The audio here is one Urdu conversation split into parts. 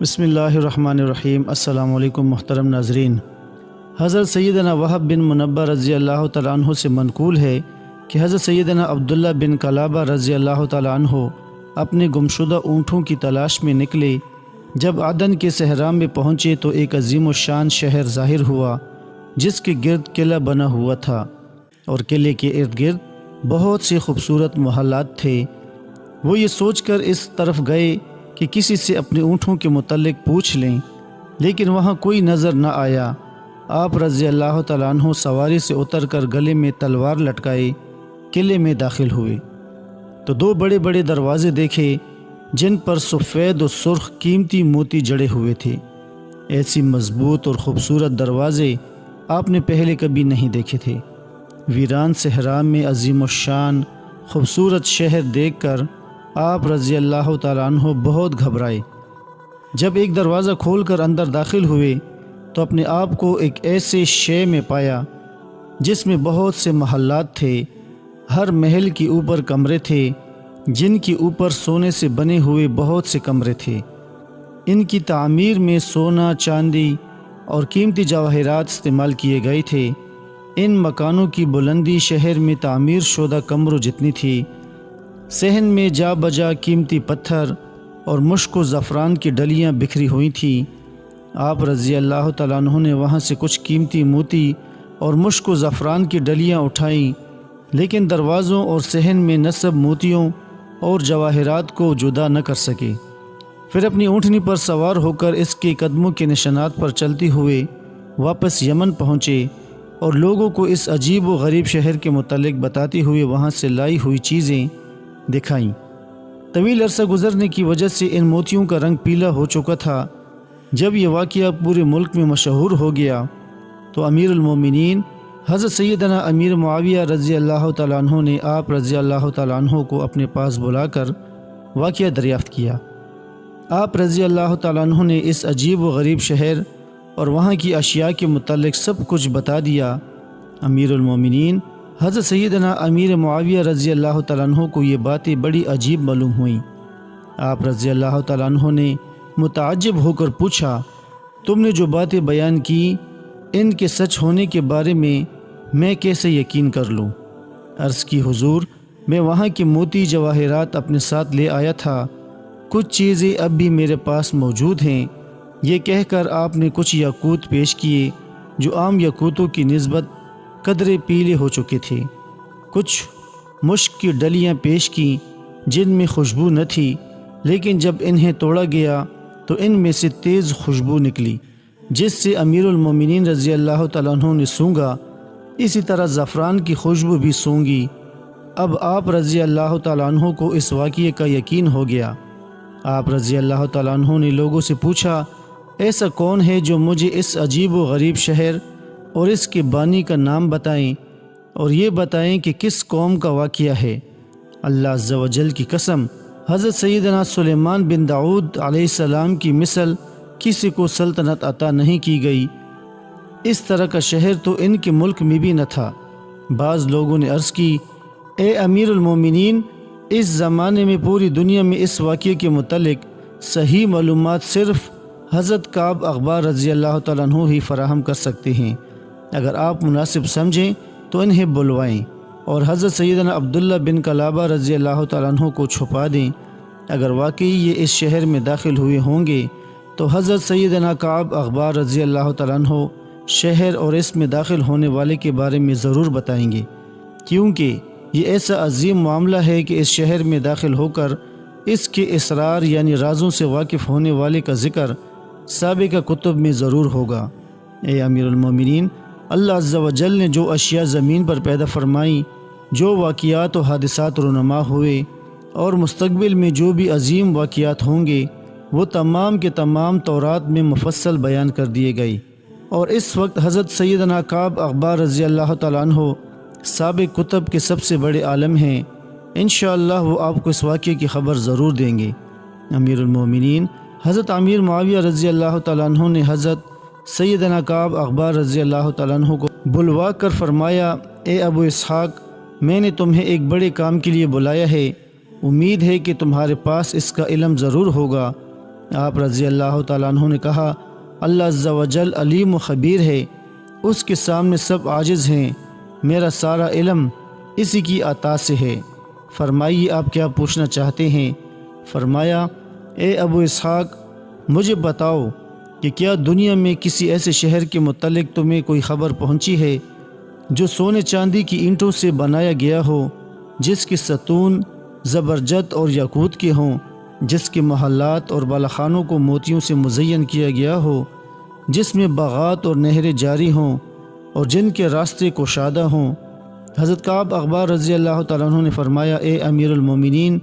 بسم اللہ الرحمن الرحیم۔ السلام علیکم محترم ناظرین۔ حضرت سیدنا وہب بن منبہ رضی اللہ تعالیٰ عنہ سے منقول ہے کہ حضرت سیدنا عبداللہ بن کلابہ رضی اللہ تعالیٰ عنہ اپنے گمشدہ اونٹوں کی تلاش میں نکلے۔ جب عدن کے صحرا میں پہنچے تو ایک عظیم الشان شہر ظاہر ہوا جس کے گرد قلعہ بنا ہوا تھا اور قلعے کے ارد گرد بہت سے خوبصورت محلات تھے۔ وہ یہ سوچ کر اس طرف گئے کہ کسی سے اپنے اونٹوں کے متعلق پوچھ لیں، لیکن وہاں کوئی نظر نہ آیا۔ آپ رضی اللہ تعالیٰ عنہ سواری سے اتر کر گلے میں تلوار لٹکائے قلعے میں داخل ہوئے تو دو بڑے بڑے دروازے دیکھے جن پر سفید و سرخ قیمتی موتی جڑے ہوئے تھے۔ ایسی مضبوط اور خوبصورت دروازے آپ نے پہلے کبھی نہیں دیکھے تھے۔ ویران صحرا میں عظیم الشان خوبصورت شہر دیکھ کر آپ رضی اللہ تعالیٰ عنہ بہت گھبرائے۔ جب ایک دروازہ کھول کر اندر داخل ہوئے تو اپنے آپ کو ایک ایسے شے میں پایا جس میں بہت سے محلات تھے۔ ہر محل کے اوپر کمرے تھے جن کے اوپر سونے سے بنے ہوئے بہت سے کمرے تھے۔ ان کی تعمیر میں سونا، چاندی اور قیمتی جواہرات استعمال کیے گئے تھے۔ ان مکانوں کی بلندی شہر میں تعمیر شدہ کمروں جتنی تھی۔ صحن میں جا بجا قیمتی پتھر اور مشک و زعفران کی ڈلیاں بکھری ہوئی تھیں۔ آپ رضی اللہ تعالیٰ عنہ نے وہاں سے کچھ قیمتی موتی اور مشک و زعفران کی ڈلیاں اٹھائیں، لیکن دروازوں اور صحن میں نصب موتیوں اور جواہرات کو جدا نہ کر سکے۔ پھر اپنی اونٹنی پر سوار ہو کر اس کے قدموں کے نشانات پر چلتے ہوئے واپس یمن پہنچے اور لوگوں کو اس عجیب و غریب شہر کے متعلق بتاتے ہوئے وہاں سے لائی ہوئی چیزیں دکھائیں۔ طویل عرصہ گزرنے کی وجہ سے ان موتیوں کا رنگ پیلا ہو چکا تھا۔ جب یہ واقعہ پورے ملک میں مشہور ہو گیا تو امیر المومنین حضرت سیدنا امیر معاویہ رضی اللہ تعالیٰ عنہ نے آپ رضی اللہ تعالیٰ عنہ کو اپنے پاس بلا کر واقعہ دریافت کیا۔ آپ رضی اللہ تعالیٰ عنہ نے اس عجیب و غریب شہر اور وہاں کی اشیاء کے متعلق سب کچھ بتا دیا۔ امیر المومنین حضرت سیدنا امیر معاویہ رضی اللہ تعالیٰ عنہ کو یہ باتیں بڑی عجیب معلوم ہوئیں۔ آپ رضی اللہ تعالیٰ عنہ نے متعجب ہو کر پوچھا، تم نے جو باتیں بیان کی ان کے سچ ہونے کے بارے میں کیسے یقین کر لوں؟ عرض کی حضور، میں وہاں کے موتی جواہرات اپنے ساتھ لے آیا تھا، کچھ چیزیں اب بھی میرے پاس موجود ہیں۔ یہ کہہ کر آپ نے کچھ یاقوت پیش کیے جو عام یاقوتوں کی نسبت قدرے پیلے ہو چکے تھے۔ کچھ مشک کی ڈلیاں پیش کیں جن میں خوشبو نہ تھی، لیکن جب انہیں توڑا گیا تو ان میں سے تیز خوشبو نکلی جس سے امیر المومنین رضی اللہ تعالیٰ عنہ نے سونگھا۔ اسی طرح زعفران کی خوشبو بھی سونگھی۔ اب آپ رضی اللہ تعالیٰ عنہ کو اس واقعے کا یقین ہو گیا۔ آپ رضی اللہ تعالیٰ عنہ نے لوگوں سے پوچھا، ایسا کون ہے جو مجھے اس عجیب و غریب شہر اور اس کے بانی کا نام بتائیں اور یہ بتائیں کہ کس قوم کا واقعہ ہے؟ اللہ عز و جل کی قسم، حضرت سیدنا سلیمان بن داؤد علیہ السلام کی مثل کسی کو سلطنت عطا نہیں کی گئی۔ اس طرح کا شہر تو ان کے ملک میں بھی نہ تھا۔ بعض لوگوں نے عرض کی، اے امیر المومنین، اس زمانے میں پوری دنیا میں اس واقعے کے متعلق صحیح معلومات صرف حضرت کعب اخبار رضی اللہ تعالیٰ عنہ ہی فراہم کر سکتے ہیں۔ اگر آپ مناسب سمجھیں تو انہیں بلوائیں اور حضرت سیدنا عبداللہ بن کلابہ رضی اللہ تعالیٰ عنہ کو چھپا دیں۔ اگر واقعی یہ اس شہر میں داخل ہوئے ہوں گے تو حضرت سیدنا کعب اخبار رضی اللہ تعالیٰ عنہ شہر اور اس میں داخل ہونے والے کے بارے میں ضرور بتائیں گے، کیونکہ یہ ایسا عظیم معاملہ ہے کہ اس شہر میں داخل ہو کر اس کے اسرار یعنی رازوں سے واقف ہونے والے کا ذکر سابقہ کتب میں ضرور ہوگا۔ اے امیر المومنین، اللہ عز و جل نے جو اشیاء زمین پر پیدا فرمائیں، جو واقعات و حادثات رونما ہوئے اور مستقبل میں جو بھی عظیم واقعات ہوں گے، وہ تمام کے تمام تورات میں مفصل بیان کر دیے گئے، اور اس وقت حضرت سیدنا کعب اخبار رضی اللہ تعالیٰ عنہ سابق کتب کے سب سے بڑے عالم ہیں۔ انشاءاللہ وہ آپ کو اس واقعے کی خبر ضرور دیں گے۔ امیر المومنین حضرت امیر معاویہ رضی اللہ تعالیٰ عنہ نے حضرت سیدنا کعب اخبار رضی اللہ تعالیٰ عنہ کو بلوا کر فرمایا، اے ابو اسحاق، میں نے تمہیں ایک بڑے کام کے لیے بلایا ہے، امید ہے کہ تمہارے پاس اس کا علم ضرور ہوگا۔ آپ رضی اللہ تعالیٰ عنہ نے کہا اللہ عز و جل علیم و خبیر ہے، اس کے سامنے سب عاجز ہیں، میرا سارا علم اسی کی عطا سے ہے۔ فرمائیے آپ کیا پوچھنا چاہتے ہیں؟ فرمایا اے ابو اسحاق مجھے بتاؤ کہ کیا دنیا میں کسی ایسے شہر کے متعلق تمہیں کوئی خبر پہنچی ہے جو سونے چاندی کی اینٹوں سے بنایا گیا ہو، جس کے ستون زبرجد اور یاقوت کے ہوں، جس کے محلات اور بالاخانوں کو موتیوں سے مزین کیا گیا ہو، جس میں باغات اور نہریں جاری ہوں اور جن کے راستے کشادہ ہوں؟ حضرت کعب اخبار رضی اللہ تعالیٰ عنہ نے فرمایا اے امیر المومنین،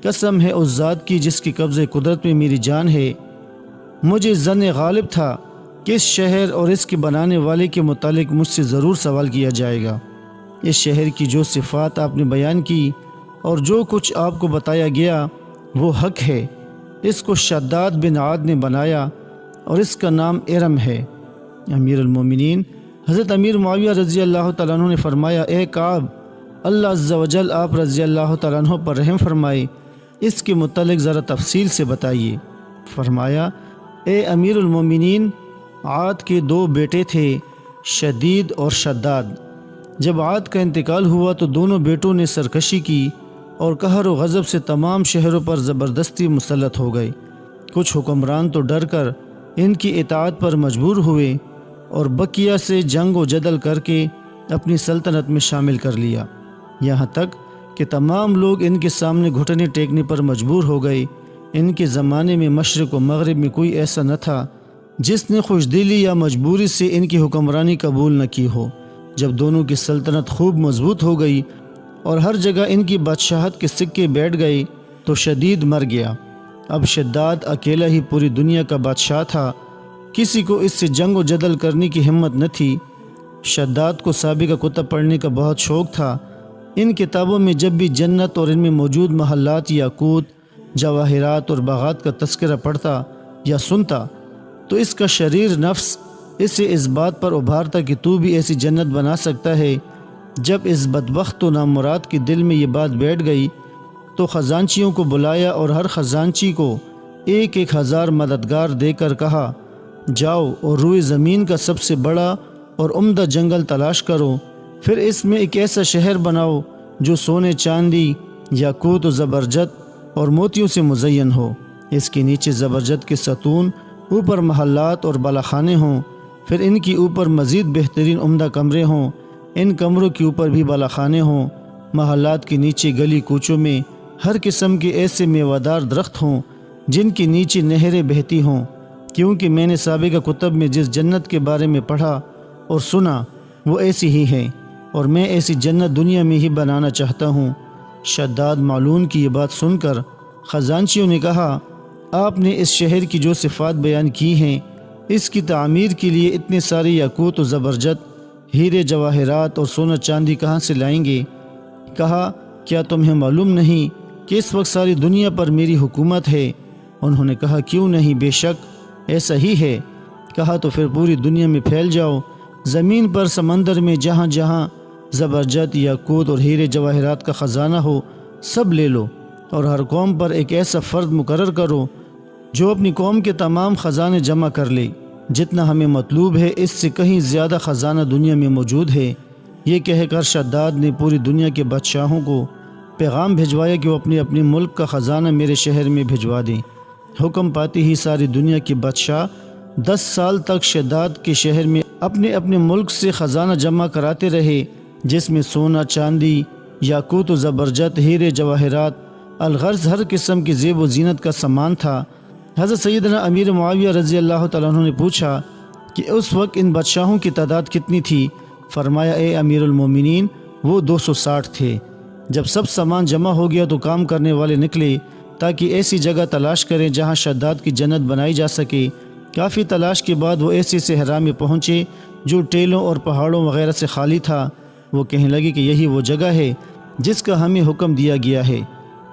قسم ہے اس ذات کی جس کی قبضہ قدرت میں میری جان ہے، مجھے ظن غالب تھا کہ اس شہر اور اس کے بنانے والے کے متعلق مجھ سے ضرور سوال کیا جائے گا۔ اس شہر کی جو صفات آپ نے بیان کی اور جو کچھ آپ کو بتایا گیا وہ حق ہے۔ اس کو شداد بن عاد نے بنایا اور اس کا نام ارم ہے۔ امیر المومنین حضرت امیر معاویہ رضی اللہ تعالیٰ عنہ نے فرمایا اے کعب، اللہ عز و جل آپ رضی اللہ تعالیٰ عنہ پر رحم فرمائے، اس کے متعلق ذرا تفصیل سے بتائیے۔ فرمایا اے امیر المومنین، عاد کے دو بیٹے تھے، شدید اور شداد۔ جب عاد کا انتقال ہوا تو دونوں بیٹوں نے سرکشی کی اور قہر و غضب سے تمام شہروں پر زبردستی مسلط ہو گئے۔ کچھ حکمران تو ڈر کر ان کی اطاعت پر مجبور ہوئے اور بقیہ سے جنگ و جدل کر کے اپنی سلطنت میں شامل کر لیا، یہاں تک کہ تمام لوگ ان کے سامنے گھٹنے ٹیکنے پر مجبور ہو گئے۔ ان کے زمانے میں مشرق و مغرب میں کوئی ایسا نہ تھا جس نے خوش دلی یا مجبوری سے ان کی حکمرانی قبول نہ کی ہو۔ جب دونوں کی سلطنت خوب مضبوط ہو گئی اور ہر جگہ ان کی بادشاہت کے سکے بیٹھ گئے تو شدید مر گیا۔ اب شداد اکیلا ہی پوری دنیا کا بادشاہ تھا، کسی کو اس سے جنگ و جدل کرنے کی ہمت نہ تھی۔ شداد کو سابقہ کتب پڑھنے کا بہت شوق تھا۔ ان کتابوں میں جب بھی جنت اور ان میں موجود محلات، یاقوت، جواہرات اور باغات کا تذکرہ پڑھتا یا سنتا تو اس کا شریر نفس اسے اس بات پر ابھارتا کہ تو بھی ایسی جنت بنا سکتا ہے۔ جب اس بدبخت و نامراد کے دل میں یہ بات بیٹھ گئی تو خزانچیوں کو بلایا اور ہر خزانچی کو 1,000 مددگار دے کر کہا جاؤ اور روئے زمین کا سب سے بڑا اور عمدہ جنگل تلاش کرو، پھر اس میں ایک ایسا شہر بناؤ جو سونے چاندی، یاقوت و زبرجد اور موتیوں سے مزین ہو۔ اس کے نیچے زبرجد کے ستون، اوپر محلات اور بالاخانے ہوں، پھر ان کی اوپر مزید بہترین عمدہ کمرے ہوں، ان کمروں کے اوپر بھی بالاخانے ہوں، محلات کے نیچے گلی کوچوں میں ہر قسم کے ایسے میوادار درخت ہوں جن کے نیچے نہریں بہتی ہوں، کیونکہ میں نے سابقہ کتب میں جس جنت کے بارے میں پڑھا اور سنا وہ ایسی ہی ہے، اور میں ایسی جنت دنیا میں ہی بنانا چاہتا ہوں۔ شداد معلون کی یہ بات سن کر خزانچیوں نے کہا آپ نے اس شہر کی جو صفات بیان کی ہیں، اس کی تعمیر کے لیے اتنے سارے یاقوت و زبرجد، ہیرے جواہرات اور سونا چاندی کہاں سے لائیں گے؟ کہا کیا تمہیں معلوم نہیں کہ اس وقت ساری دنیا پر میری حکومت ہے؟ انہوں نے کہا کیوں نہیں، بے شک ایسا ہی ہے۔ کہا تو پھر پوری دنیا میں پھیل جاؤ، زمین پر سمندر میں جہاں جہاں زبرجد، یاقوت اور ہیرے جواہرات کا خزانہ ہو سب لے لو، اور ہر قوم پر ایک ایسا فرد مقرر کرو جو اپنی قوم کے تمام خزانے جمع کر لے، جتنا ہمیں مطلوب ہے اس سے کہیں زیادہ خزانہ دنیا میں موجود ہے۔ یہ کہہ کر شداد نے پوری دنیا کے بادشاہوں کو پیغام بھجوایا کہ وہ اپنے اپنے ملک کا خزانہ میرے شہر میں بھجوا دیں۔ حکم پاتے ہی ساری دنیا کے بادشاہ 10 سال تک شداد کے شہر میں اپنے اپنے ملک سے خزانہ جمع کراتے رہے، جس میں سونا چاندی، یاقوت و زبرجد، ہیرے جواہرات، الغرض ہر قسم کی زیب و زینت کا سامان تھا۔ حضرت سیدنا امیر معاویہ رضی اللہ تعالیٰ عنہ نے پوچھا کہ اس وقت ان بادشاہوں کی تعداد کتنی تھی؟ فرمایا اے امیر المومنین، وہ 260 تھے۔ جب سب سامان جمع ہو گیا تو کام کرنے والے نکلے تاکہ ایسی جگہ تلاش کریں جہاں شداد کی جنت بنائی جا سکے۔ کافی تلاش کے بعد وہ ایسے صحرا میں پہنچے جو ٹیلوں اور پہاڑوں وغیرہ سے خالی تھا۔ وہ کہنے لگے کہ یہی وہ جگہ ہے جس کا ہمیں حکم دیا گیا ہے۔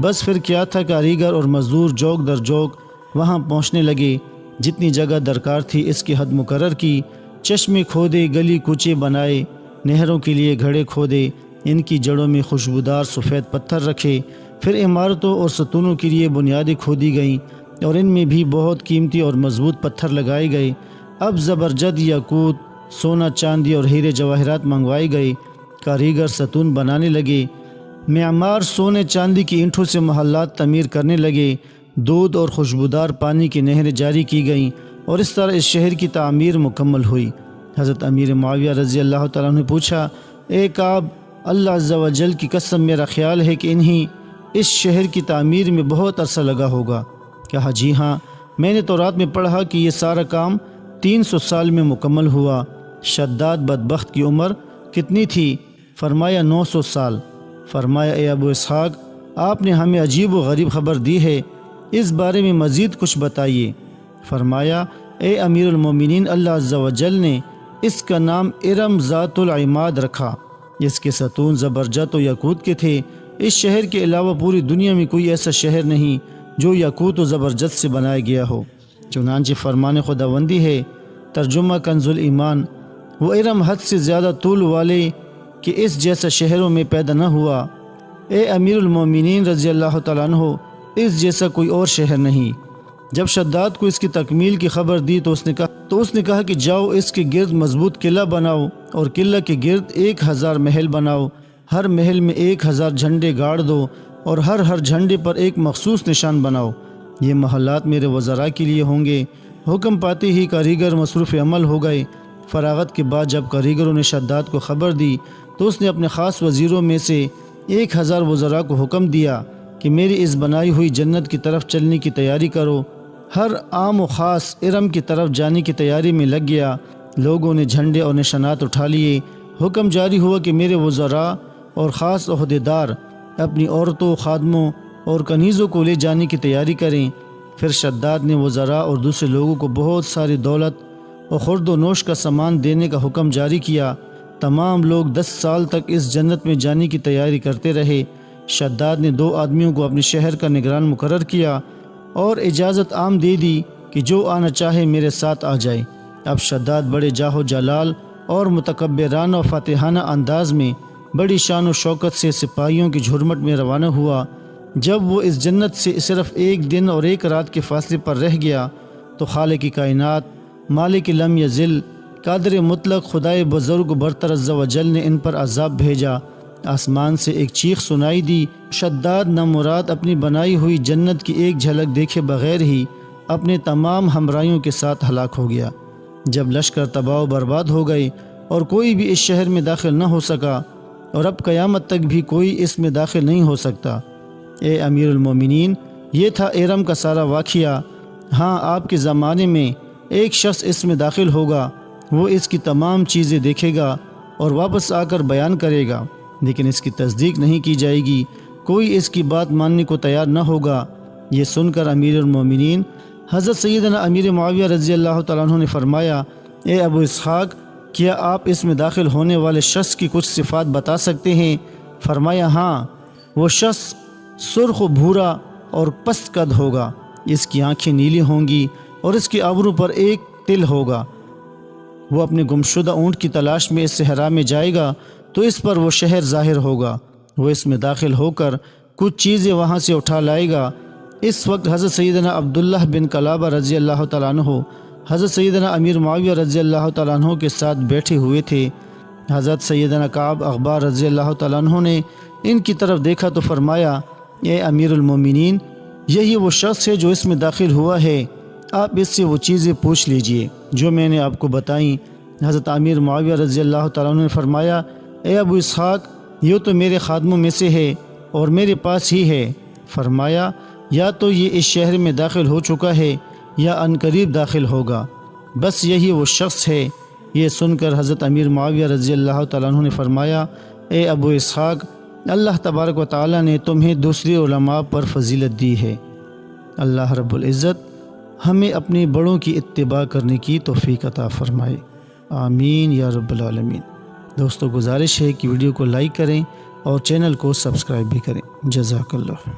بس پھر کیا تھا، کاریگر اور مزدور جوک در جوک وہاں پہنچنے لگے۔ جتنی جگہ درکار تھی اس کی حد مقرر کی، چشمے کھودے، گلی کوچے بنائے، نہروں کے لیے گھڑے کھودے، ان کی جڑوں میں خوشبودار سفید پتھر رکھے، پھر عمارتوں اور ستونوں کے لیے بنیادیں کھودی گئیں اور ان میں بھی بہت قیمتی اور مضبوط پتھر لگائے گئے۔ اب زبرجد، یاقوت، سونا، چاندی اور ہیرے جواہرات منگوائے گئے۔ کاریگر ستون بنانے لگے۔ معمار سونے چاندی کی اینٹوں سے محلات تعمیر کرنے لگے۔ دودھ اور خوشبودار پانی کی نہریں جاری کی گئیں اور اس طرح اس شہر کی تعمیر مکمل ہوئی۔ حضرت امیر معاویہ رضی اللہ تعالیٰ عنہ نے پوچھا، اے کعب، اللہ عز و جل کی قسم، میرا خیال ہے کہ اس شہر کی تعمیر میں بہت عرصہ لگا ہوگا۔ کہا، جی ہاں، میں نے تورات میں پڑھا کہ یہ سارا کام 300 سال میں مکمل ہوا۔ شداد بدبخت کی عمر کتنی تھی؟ فرمایا 900 سال۔ فرمایا، اے ابو اسحاق، آپ نے ہمیں عجیب و غریب خبر دی ہے، اس بارے میں مزید کچھ بتائیے۔ فرمایا، اے امیر المومنین، اللہ عز و جل نے اس کا نام ارم ذات العماد رکھا۔ اس کے ستون زبرجد و یاقوت کے تھے۔ اس شہر کے علاوہ پوری دنیا میں کوئی ایسا شہر نہیں جو یاقوت و زبرجد سے بنایا گیا ہو۔ چنانچہ فرمان خداوندی ہے، ترجمہ کنز الایمان، وہ ارم حد سے زیادہ طول والے کہ اس جیسا شہروں میں پیدا نہ ہوا۔ اے امیر المومنین رضی اللہ تعالیٰ عنہ، اس جیسا کوئی اور شہر نہیں۔ جب شداد کو اس کی تکمیل کی خبر دی تو اس نے کہا کہ جاؤ، اس کے گرد مضبوط قلعہ بناؤ اور قلعہ کے گرد 1000 محل بناؤ۔ ہر محل میں 1000 جھنڈے گاڑ دو اور ہر جھنڈے پر ایک مخصوص نشان بناؤ۔ یہ محلات میرے وزراء کے لیے ہوں گے۔ حکم پاتے ہی کاریگر مصروف عمل ہو گئے۔ فراغت کے بعد جب کاریگروں نے شداد کو خبر دی تو اس نے اپنے خاص وزیروں میں سے 1000 وزراء کو حکم دیا کہ میری اس بنائی ہوئی جنت کی طرف چلنے کی تیاری کرو۔ ہر عام و خاص ارم کی طرف جانے کی تیاری میں لگ گیا۔ لوگوں نے جھنڈے اور نشانات اٹھا لیے۔ حکم جاری ہوا کہ میرے وزراء اور خاص عہدیدار اپنی عورتوں، خادموں اور کنیزوں کو لے جانے کی تیاری کریں۔ پھر شداد نے وزراء اور دوسرے لوگوں کو بہت ساری دولت اور خورد و نوش کا سامان دینے کا حکم جاری کیا۔ تمام لوگ 10 سال تک اس جنت میں جانے کی تیاری کرتے رہے۔ شداد نے 2 آدمیوں کو اپنے شہر کا نگران مقرر کیا اور اجازت عام دے دی کہ جو آنا چاہے میرے ساتھ آ جائے۔ اب شداد بڑے جاہ و جلال اور متکبرانہ و فاتحانہ انداز میں بڑی شان و شوکت سے سپاہیوں کی جھرمٹ میں روانہ ہوا۔ جب وہ اس جنت سے صرف 1 دن اور 1 رات کے فاصلے پر رہ گیا تو خالق کائنات، مالک لم یزل، قادر مطلق، خدائے بزرگ برتر عز و جل نے ان پر عذاب بھیجا۔ آسمان سے ایک چیخ سنائی دی۔ شداد نامراد اپنی بنائی ہوئی جنت کی ایک جھلک دیکھے بغیر ہی اپنے تمام ہمراہیوں کے ساتھ ہلاک ہو گیا۔ جب لشکر تباہ و برباد ہو گئے اور کوئی بھی اس شہر میں داخل نہ ہو سکا اور اب قیامت تک بھی کوئی اس میں داخل نہیں ہو سکتا۔ اے امیر المومنین، یہ تھا ارم کا سارا واقعہ۔ ہاں، آپ کے زمانے میں ایک شخص اس میں داخل ہوگا، وہ اس کی تمام چیزیں دیکھے گا اور واپس آ کر بیان کرے گا، لیکن اس کی تصدیق نہیں کی جائے گی، کوئی اس کی بات ماننے کو تیار نہ ہوگا۔ یہ سن کر امیر المومنین حضرت سیدنا امیر معاویہ رضی اللہ تعالیٰ عنہ نے فرمایا، اے ابو اسحاق، کیا آپ اس میں داخل ہونے والے شخص کی کچھ صفات بتا سکتے ہیں؟ فرمایا، ہاں، وہ شخص سرخ و بھورا اور پست قد ہوگا، اس کی آنکھیں نیلی ہوں گی اور اس کے ابرو پر ایک تل ہوگا۔ وہ اپنے گمشدہ اونٹ کی تلاش میں اس صحرا میں جائے گا تو اس پر وہ شہر ظاہر ہوگا۔ وہ اس میں داخل ہو کر کچھ چیزیں وہاں سے اٹھا لائے گا۔ اس وقت حضرت سیدنا عبداللہ بن کلابہ رضی اللہ تعالیٰ عنہ حضرت سیدنا امیر معاویہ رضی اللہ تعالیٰ عنہ کے ساتھ بیٹھے ہوئے تھے۔ حضرت سیدنا کعب اخبار رضی اللہ تعالیٰ عنہ نے ان کی طرف دیکھا تو فرمایا، اے امیر المومنین، یہی وہ شخص ہے جو اس میں داخل ہوا ہے، آپ اس سے وہ چیزیں پوچھ لیجئے جو میں نے آپ کو بتائیں۔ حضرت امیر معاویہ رضی اللہ تعالیٰ عنہ نے فرمایا، اے ابو اسحاق، یہ تو میرے خادموں میں سے ہے اور میرے پاس ہی ہے۔ فرمایا، یا تو یہ اس شہر میں داخل ہو چکا ہے یا عنقریب داخل ہوگا، بس یہی وہ شخص ہے۔ یہ سن کر حضرت امیر معاویہ رضی اللہ تعالیٰ عنہ نے فرمایا، اے ابو اسحاق، اللہ تبارک و تعالیٰ نے تمہیں دوسرے علماء پر فضیلت دی ہے۔ اللہ رب العزت ہمیں اپنے بڑوں کی اتباع کرنے کی توفیق عطا فرمائے، آمین یا رب العالمین۔ دوستو، گزارش ہے کہ ویڈیو کو لائک کریں اور چینل کو سبسکرائب بھی کریں۔ جزاک اللہ۔